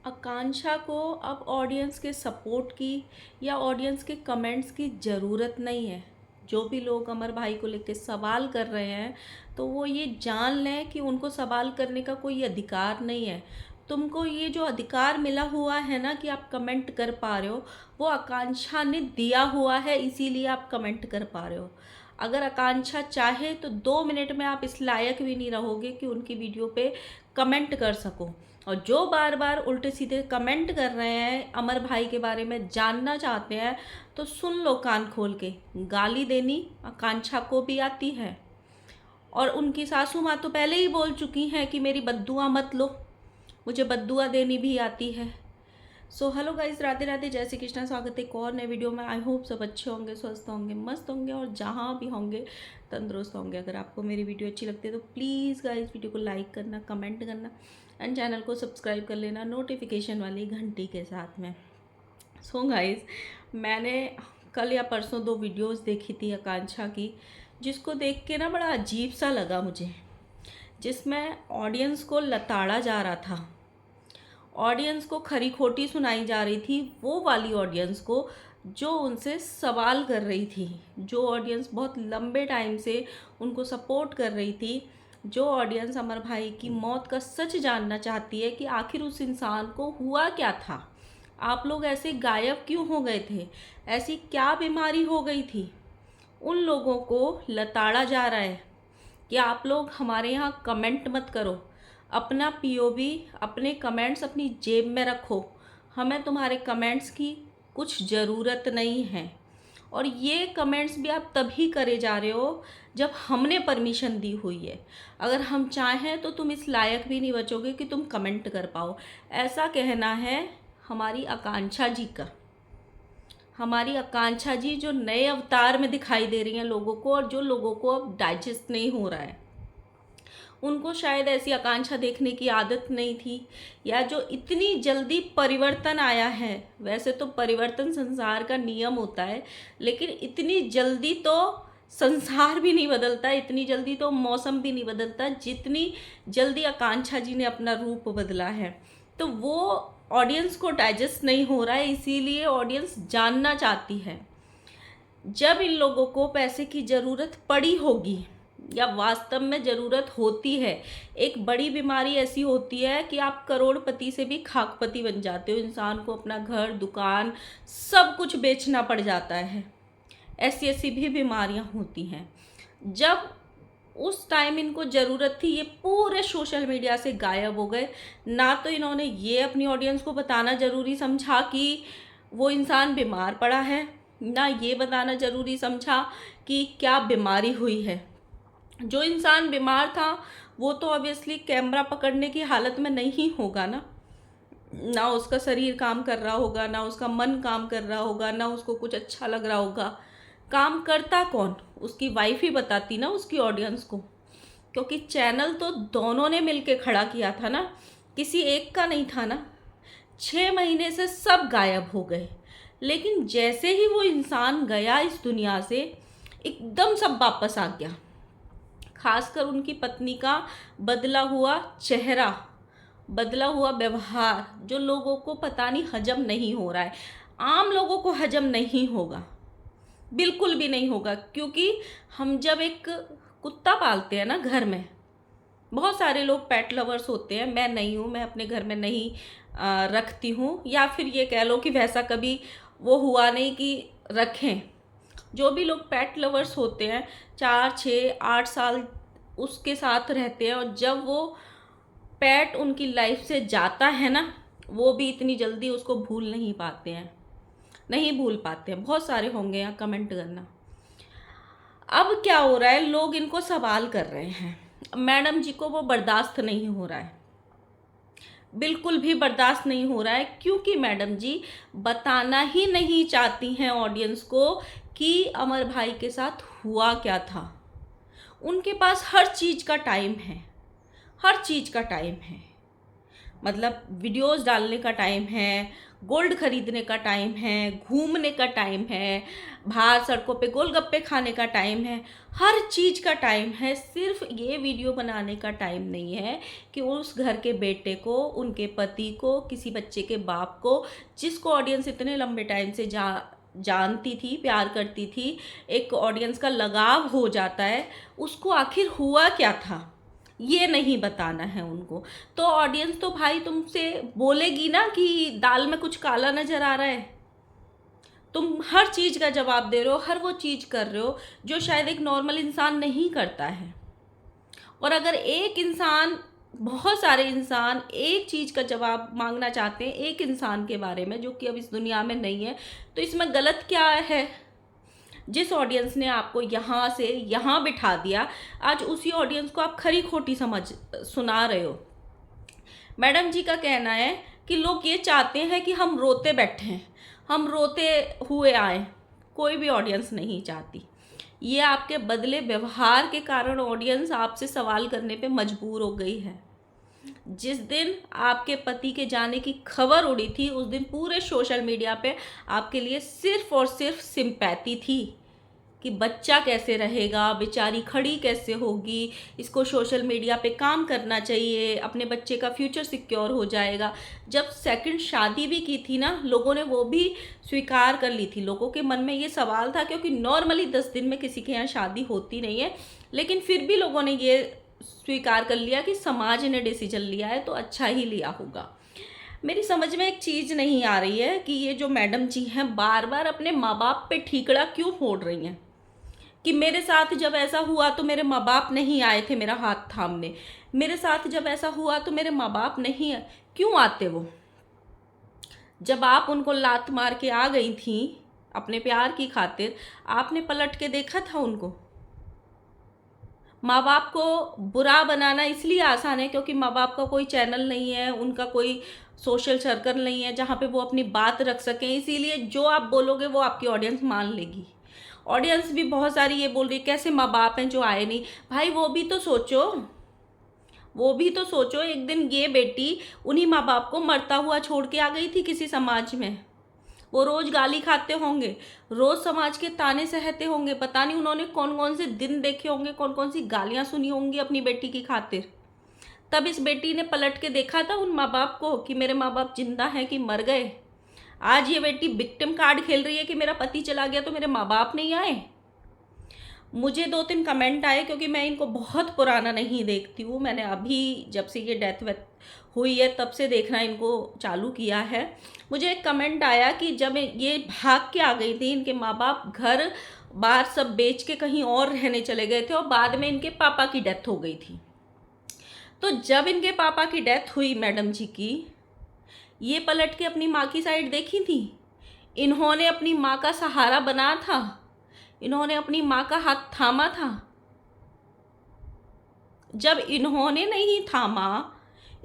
आकांक्षा को अब ऑडियंस के सपोर्ट की या ऑडियंस के कमेंट्स की ज़रूरत नहीं है। जो भी लोग अमर भाई को लेकर सवाल कर रहे हैं तो वो ये जान लें कि उनको सवाल करने का कोई अधिकार नहीं है। तुमको ये जो अधिकार मिला हुआ है ना कि आप कमेंट कर पा रहे हो, वो आकांक्षा ने दिया हुआ है, इसीलिए आप कमेंट कर पा रहे हो। अगर आकांक्षा चाहे तो 2 मिनट में आप इस लायक भी नहीं रहोगे कि उनकी वीडियो पे कमेंट कर सको। और जो बार बार उल्टे सीधे कमेंट कर रहे हैं, अमर भाई के बारे में जानना चाहते हैं, तो सुन लो कान खोल के। गाली देनी आकांक्षा को भी आती है, और उनकी सासू माँ तो पहले ही बोल चुकी हैं कि मेरी बद्दुआ मत लो, मुझे बद्दुआ देनी भी आती है। So hello guys, Radhe Radhe, जय श्री कृष्णा। स्वागत है एक और नए वीडियो में। आई होप सब अच्छे होंगे, स्वस्थ होंगे, मस्त होंगे, और जहाँ भी होंगे तंदुरुस्त होंगे। अगर आपको मेरी वीडियो अच्छी लगती है तो प्लीज़ गाइस वीडियो को लाइक करना, कमेंट करना एंड चैनल को सब्सक्राइब कर लेना नोटिफिकेशन वाली घंटी के साथ में। सो गाइस, मैंने कल या परसों 2 वीडियोस देखी थी आकांक्षा की, जिसको देख के ना बड़ा अजीब सा लगा मुझे, जिसमें ऑडियंस को लताड़ा जा रहा था, ऑडियंस को खरी खोटी सुनाई जा रही थी। वो वाली ऑडियंस को जो उनसे सवाल कर रही थी, जो ऑडियंस बहुत लंबे टाइम से उनको सपोर्ट कर रही थी, जो ऑडियंस अमर भाई की मौत का सच जानना चाहती है कि आखिर उस इंसान को हुआ क्या था, आप लोग ऐसे गायब क्यों हो गए थे, ऐसी क्या बीमारी हो गई थी। उन लोगों को लताड़ा जा रहा है कि आप लोग हमारे यहाँ कमेंट मत करो, अपना पीओवी, अपने कमेंट्स अपनी जेब में रखो, हमें तुम्हारे कमेंट्स की कुछ ज़रूरत नहीं है। और ये कमेंट्स भी आप तभी करे जा रहे हो जब हमने परमिशन दी हुई है। अगर हम चाहें तो तुम इस लायक भी नहीं बचोगे कि तुम कमेंट कर पाओ। ऐसा कहना है हमारी आकांक्षा जी का। हमारी आकांक्षा जी जो नए अवतार में दिखाई दे रही हैं लोगों को, और जो लोगों को अब डाइजेस्ट नहीं हो रहा है। उनको शायद ऐसी आकांक्षा देखने की आदत नहीं थी, या जो इतनी जल्दी परिवर्तन आया है। वैसे तो परिवर्तन संसार का नियम होता है, लेकिन इतनी जल्दी तो संसार भी नहीं बदलता, इतनी जल्दी तो मौसम भी नहीं बदलता जितनी जल्दी आकांक्षा जी ने अपना रूप बदला है। तो वो ऑडियंस को डाइजेस्ट नहीं हो रहा है, इसीलिए ऑडियंस जानना चाहती है। जब इन लोगों को पैसे की ज़रूरत पड़ी होगी, या वास्तव में ज़रूरत होती है, एक बड़ी बीमारी ऐसी होती है कि आप करोड़पति से भी खाकपति बन जाते हो। इंसान को अपना घर, दुकान, सब कुछ बेचना पड़ जाता है। ऐसी ऐसी भी बीमारियां होती हैं। जब उस टाइम इनको ज़रूरत थी, ये पूरे सोशल मीडिया से गायब हो गए। ना तो इन्होंने ये अपनी ऑडियंस को बताना ज़रूरी समझा कि वो इंसान बीमार पड़ा है, ना ये बताना ज़रूरी समझा कि क्या बीमारी हुई है। जो इंसान बीमार था वो तो ऑब्वियसली कैमरा पकड़ने की हालत में नहीं होगा ना, ना उसका शरीर काम कर रहा होगा, ना उसका मन काम कर रहा होगा, ना उसको कुछ अच्छा लग रहा होगा। काम करता कौन? उसकी वाइफ ही बताती ना उसकी ऑडियंस को, क्योंकि चैनल तो दोनों ने मिलके खड़ा किया था ना, किसी एक का नहीं था ना। 6 महीने से सब गायब हो गए, लेकिन जैसे ही वो इंसान गया इस दुनिया से, एकदम सब वापस आ गया। खासकर उनकी पत्नी का बदला हुआ चेहरा, बदला हुआ व्यवहार, जो लोगों को पता नहीं हजम नहीं हो रहा है। आम लोगों को हजम नहीं होगा, बिल्कुल भी नहीं होगा। क्योंकि हम जब एक कुत्ता पालते हैं ना घर में, बहुत सारे लोग पेट लवर्स होते हैं, मैं नहीं हूँ, मैं अपने घर में नहीं रखती हूँ, या फिर ये कह लो कि वैसा कभी वो हुआ नहीं कि रखें। जो भी लोग पेट लवर्स होते हैं, 4, 6, 8 साल उसके साथ रहते हैं, और जब वो पेट उनकी लाइफ से जाता है ना, वो भी इतनी जल्दी उसको भूल नहीं पाते हैं, नहीं भूल पाते हैं। बहुत सारे होंगे यहाँ, कमेंट करना। अब क्या हो रहा है, लोग इनको सवाल कर रहे हैं। मैडम जी को वो बर्दाश्त नहीं हो रहा है, बिल्कुल भी बर्दाश्त नहीं हो रहा है, क्योंकि मैडम जी बताना ही नहीं चाहती हैं ऑडियंस को कि अमर भाई के साथ हुआ क्या था। उनके पास हर चीज़ का टाइम है, हर चीज़ का टाइम है। मतलब वीडियोस डालने का टाइम है, गोल्ड खरीदने का टाइम है, घूमने का टाइम है, बाहर सड़कों पे गोलगप्पे खाने का टाइम है, हर चीज़ का टाइम है। सिर्फ ये वीडियो बनाने का टाइम नहीं है कि उस घर के बेटे को, उनके पति को, किसी बच्चे के बाप को, जिसको ऑडियंस इतने लंबे टाइम से जानती थी, प्यार करती थी, एक ऑडियंस का लगाव हो जाता है, उसको आखिर हुआ क्या था ये नहीं बताना है उनको। तो ऑडियंस तो भाई तुमसे बोलेगी ना कि दाल में कुछ काला नज़र आ रहा है। तुम हर चीज़ का जवाब दे रहे हो, हर वो चीज़ कर रहे हो जो शायद एक नॉर्मल इंसान नहीं करता है। और अगर एक इंसान, बहुत सारे इंसान एक चीज़ का जवाब मांगना चाहते हैं एक इंसान के बारे में जो कि अब इस दुनिया में नहीं है, तो इसमें गलत क्या है? जिस ऑडियंस ने आपको यहाँ से यहाँ बिठा दिया, आज उसी ऑडियंस को आप खरी खोटी सुना रहे हो। मैडम जी का कहना है कि लोग ये चाहते हैं कि हम रोते बैठें, हम रोते हुए आए, कोई भी ऑडियंस नहीं चाहती। ये आपके बदले व्यवहार के कारण ऑडियंस आपसे सवाल करने पे मजबूर हो गई है। जिस दिन आपके पति के जाने की खबर उड़ी थी, उस दिन पूरे सोशल मीडिया पे आपके लिए सिर्फ और सिर्फ सिंपैथी थी कि बच्चा कैसे रहेगा, बेचारी खड़ी कैसे होगी, इसको सोशल मीडिया पे काम करना चाहिए, अपने बच्चे का फ्यूचर सिक्योर हो जाएगा। जब सेकंड शादी भी की थी ना, लोगों ने वो भी स्वीकार कर ली थी। लोगों के मन में ये सवाल था, क्योंकि नॉर्मली 10 दिन में किसी के यहाँ शादी होती नहीं है, लेकिन फिर भी लोगों ने ये स्वीकार कर लिया कि समाज ने डिसीजन लिया है तो अच्छा ही लिया होगा। मेरी समझ में एक चीज़ नहीं आ रही है कि ये जो मैडम जी हैं बार बार अपने माँ बाप पे ठीकड़ा क्यों फोड़ रही हैं कि मेरे साथ जब ऐसा हुआ तो मेरे माँ बाप नहीं आए थे मेरा हाथ थामने, मेरे साथ जब ऐसा हुआ तो मेरे माँ बाप नहीं है। क्यों आते वो? जब आप उनको लात मार के आ गई थी अपने प्यार की खातिर, आपने पलट के देखा था उनको? माँ बाप को बुरा बनाना इसलिए आसान है क्योंकि माँ बाप का कोई चैनल नहीं है, उनका कोई सोशल सर्कल नहीं है जहाँ पे वो अपनी बात रख सकें, इसीलिए जो आप बोलोगे वो आपकी ऑडियंस मान लेगी। ऑडियंस भी बहुत सारी ये बोल रही है कैसे माँ बाप हैं जो आए नहीं। भाई वो भी तो सोचो, वो भी तो सोचो, एक दिन ये बेटी उन्हीं माँ बाप को मरता हुआ छोड़ के आ गई थी किसी समाज में। वो रोज गाली खाते होंगे, रोज समाज के ताने सहते होंगे, पता नहीं उन्होंने कौन कौन से दिन देखे होंगे, कौन कौन सी गालियां सुनी होंगी अपनी बेटी की खातिर। तब इस बेटी ने पलट के देखा था उन माँ बाप को कि मेरे माँ बाप जिंदा हैं कि मर गए। आज ये बेटी विक्टिम कार्ड खेल रही है कि मेरा पति चला गया तो मेरे माँ बाप नहीं आए। मुझे 2-3 कमेंट आए क्योंकि मैं इनको बहुत पुराना नहीं देखती हूँ, मैंने अभी जब से ये डेथ वेथ हुई है तब से देखना इनको चालू किया है। मुझे एक कमेंट आया कि जब ये भाग के आ गई थी, इनके माँ बाप घर बार सब बेच के कहीं और रहने चले गए थे और बाद में इनके पापा की डेथ हो गई थी। तो जब इनके पापा की डेथ हुई मैडम जी की, ये पलट के अपनी माँ की साइड देखी थी? इन्होंने अपनी माँ का सहारा बना था, इन्होंने अपनी माँ का हाथ थामा था? जब इन्होंने नहीं थामा,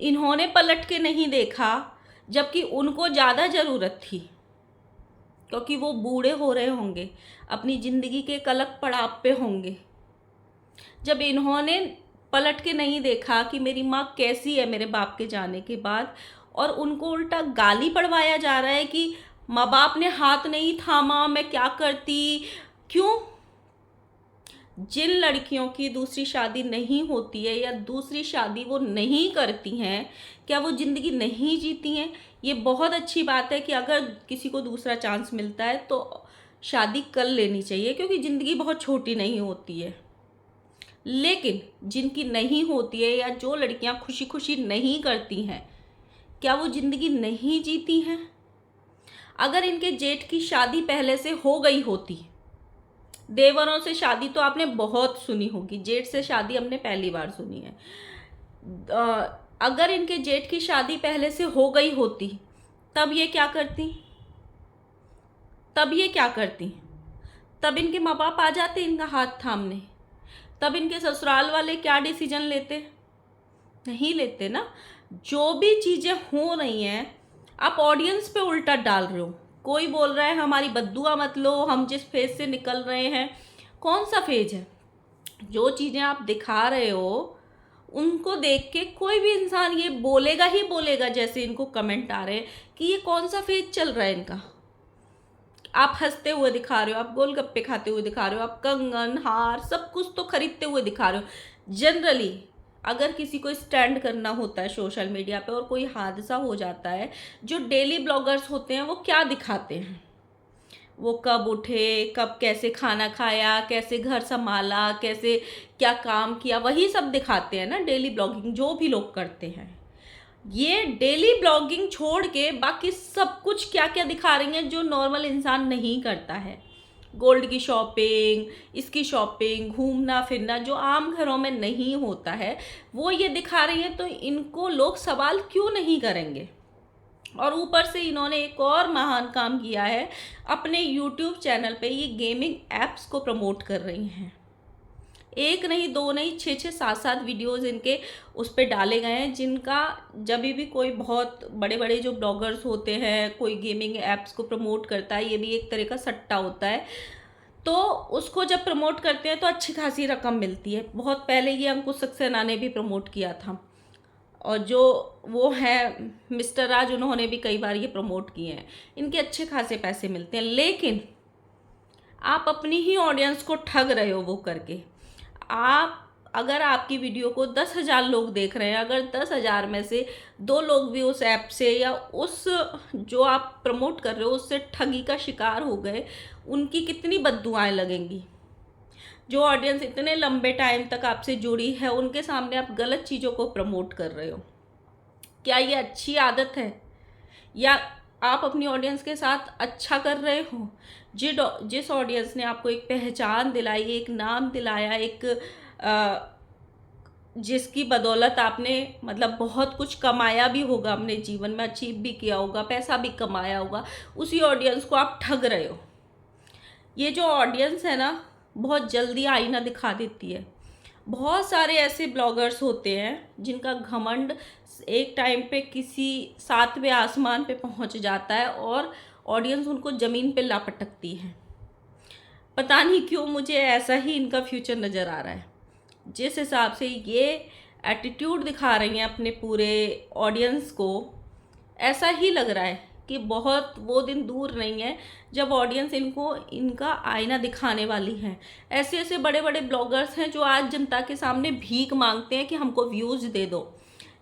इन्होंने पलट के नहीं देखा, जबकि उनको ज़्यादा ज़रूरत थी क्योंकि वो बूढ़े हो रहे होंगे, अपनी ज़िंदगी के कलक पड़ाव पे होंगे। जब इन्होंने पलट के नहीं देखा कि मेरी माँ कैसी है मेरे बाप के जाने के बाद, और उनको उल्टा गाली पड़वाया जा रहा है कि माँ बाप ने हाथ नहीं थामा, मैं क्या करती। क्यों? जिन लड़कियों की दूसरी शादी नहीं होती है या दूसरी शादी वो नहीं करती हैं, क्या वो ज़िंदगी नहीं जीती हैं? ये बहुत अच्छी बात है कि अगर किसी को दूसरा चांस मिलता है तो शादी कर लेनी चाहिए, क्योंकि ज़िंदगी बहुत छोटी नहीं होती है। लेकिन जिनकी नहीं होती है या जो लड़कियां खुशी खुशी नहीं करती हैं, क्या वो ज़िंदगी नहीं जीती हैं? अगर इनके जेठ की शादी पहले से हो गई होती, देवरों से शादी तो आपने बहुत सुनी होगी, जेठ से शादी हमने पहली बार सुनी है। अगर इनके जेठ की शादी पहले से हो गई होती, तब ये क्या करती? तब ये क्या करती? तब इनके माँ बाप आ जाते इनका हाथ थामने, तब इनके ससुराल वाले क्या डिसीजन लेते? नहीं लेते ना। जो भी चीज़ें हो रही हैं आप ऑडियंस पे उल्टा डाल रहे हो। कोई बोल रहा है हमारी बद्दुआ मत लो, हम जिस फेज से निकल रहे हैं। कौन सा फेज है? जो चीज़ें आप दिखा रहे हो उनको देख के कोई भी इंसान ये बोलेगा ही बोलेगा, जैसे इनको कमेंट आ रहे हैं कि ये कौन सा फेज चल रहा है इनका। आप हंसते हुए दिखा रहे हो, आप गोलगप्पे खाते हुए दिखा रहे हो, आप कंगन हार सब कुछ तो खरीदते हुए दिखा रहे हो। जनरली अगर किसी को स्टैंड करना होता है सोशल मीडिया पे और कोई हादसा हो जाता है, जो डेली ब्लॉगर्स होते हैं वो क्या दिखाते हैं? वो कब उठे, कब कैसे खाना खाया, कैसे घर संभाला, कैसे क्या काम किया, वही सब दिखाते हैं ना डेली ब्लॉगिंग जो भी लोग करते हैं। ये डेली ब्लॉगिंग छोड़ के बाकी सब कुछ क्या क्या दिखा रही हैं जो नॉर्मल इंसान नहीं करता है। गोल्ड की शॉपिंग, इसकी शॉपिंग, घूमना फिरना जो आम घरों में नहीं होता है वो ये दिखा रही हैं, तो इनको लोग सवाल क्यों नहीं करेंगे? और ऊपर से इन्होंने एक और महान काम किया है, अपने यूट्यूब चैनल पे ये गेमिंग एप्स को प्रमोट कर रही हैं। एक नहीं, दो नहीं, 6-6, 7-7 वीडियोज़ इनके उस पर डाले गए हैं, जिनका जब भी कोई बहुत बड़े बड़े जो ब्लॉगर्स होते हैं कोई गेमिंग ऐप्स को प्रमोट करता है, ये भी एक तरह का सट्टा होता है, तो उसको जब प्रमोट करते हैं तो अच्छी खासी रकम मिलती है। बहुत पहले ये अंकुश सक्सेना ने भी प्रमोट किया था, और जो वो है मिस्टर राज, उन्होंने भी कई बार ये प्रमोट किए हैं। इनके अच्छे खासे पैसे मिलते हैं, लेकिन आप अपनी ही ऑडियंस को ठग रहे हो वो करके। आप अगर आपकी वीडियो को 10,000 लोग देख रहे हैं, अगर 10,000 में से 2 लोग भी उस ऐप से या उस जो आप प्रमोट कर रहे हो उससे ठगी का शिकार हो गए, उनकी कितनी बद्दुआएं लगेंगी। जो ऑडियंस इतने लंबे टाइम तक आपसे जुड़ी है, उनके सामने आप गलत चीज़ों को प्रमोट कर रहे हो। क्या ये अच्छी आदत है? या आप अपनी ऑडियंस के साथ अच्छा कर रहे हो? जिस ऑडियंस ने आपको एक पहचान दिलाई, एक नाम दिलाया, एक जिसकी बदौलत आपने मतलब बहुत कुछ कमाया भी होगा, अपने जीवन में अचीव भी किया होगा, पैसा भी कमाया होगा, उसी ऑडियंस को आप ठग रहे हो। ये जो ऑडियंस है ना, बहुत जल्दी आईना दिखा देती है। बहुत सारे ऐसे ब्लॉगर्स होते हैं जिनका घमंड एक टाइम पे किसी 7वें आसमान पे पहुंच जाता है और ऑडियंस उनको ज़मीन पे लापटकती है। पता नहीं क्यों मुझे ऐसा ही इनका फ्यूचर नज़र आ रहा है। जिस हिसाब से ये एटीट्यूड दिखा रही हैं अपने पूरे ऑडियंस को, ऐसा ही लग रहा है कि बहुत वो दिन दूर नहीं है जब ऑडियंस इनको इनका आईना दिखाने वाली है। ऐसे ऐसे बड़े बड़े ब्लॉगर्स हैं जो आज जनता के सामने भीख मांगते हैं कि हमको व्यूज़ दे दो।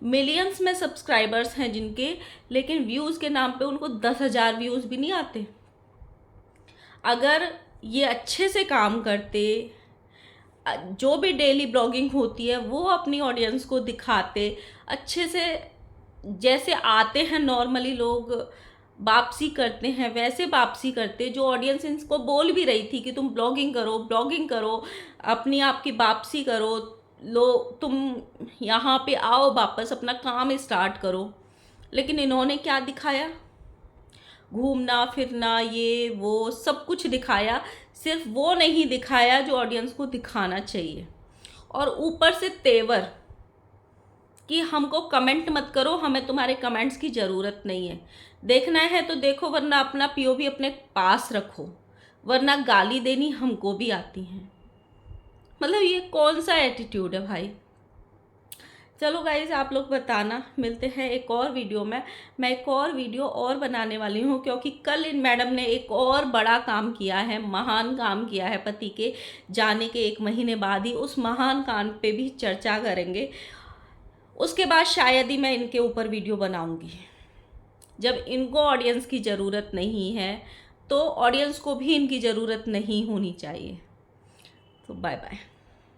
मिलियंस में सब्सक्राइबर्स हैं जिनके, लेकिन व्यूज़ के नाम पे उनको 10,000 व्यूज़ भी नहीं आते। अगर ये अच्छे से काम करते, जो भी डेली ब्लॉगिंग होती है वो अपनी ऑडियंस को दिखाते अच्छे से, जैसे आते हैं नॉर्मली लोग वापसी करते हैं वैसे वापसी करते, जो ऑडियंस इनको बोल भी रही थी कि तुम ब्लॉगिंग करो, अपनी आपकी वापसी करो, लो तुम यहाँ पे आओ, वापस अपना काम स्टार्ट करो, लेकिन इन्होंने क्या दिखाया? घूमना फिरना, ये वो सब कुछ दिखाया, सिर्फ वो नहीं दिखाया जो ऑडियंस को दिखाना चाहिए। और ऊपर से तेवर कि हमको कमेंट मत करो, हमें तुम्हारे कमेंट्स की ज़रूरत नहीं है, देखना है तो देखो, वरना अपना पीओवी अपने पास रखो, वरना गाली देनी हमको भी आती है। मतलब ये कौन सा एटीट्यूड है भाई? चलो गाइज, आप लोग बताना। मिलते हैं एक और वीडियो में। मैं एक और वीडियो और बनाने वाली हूँ, क्योंकि कल इन मैडम ने एक और बड़ा काम किया है, महान काम किया है। पति के जाने के 1 महीने बाद ही उस महान काम पे भी चर्चा करेंगे। उसके बाद शायद ही मैं इनके ऊपर वीडियो बनाऊंगी। जब इनको ऑडियंस की ज़रूरत नहीं है तो ऑडियंस को भी इनकी ज़रूरत नहीं होनी चाहिए। तो बाय बाय।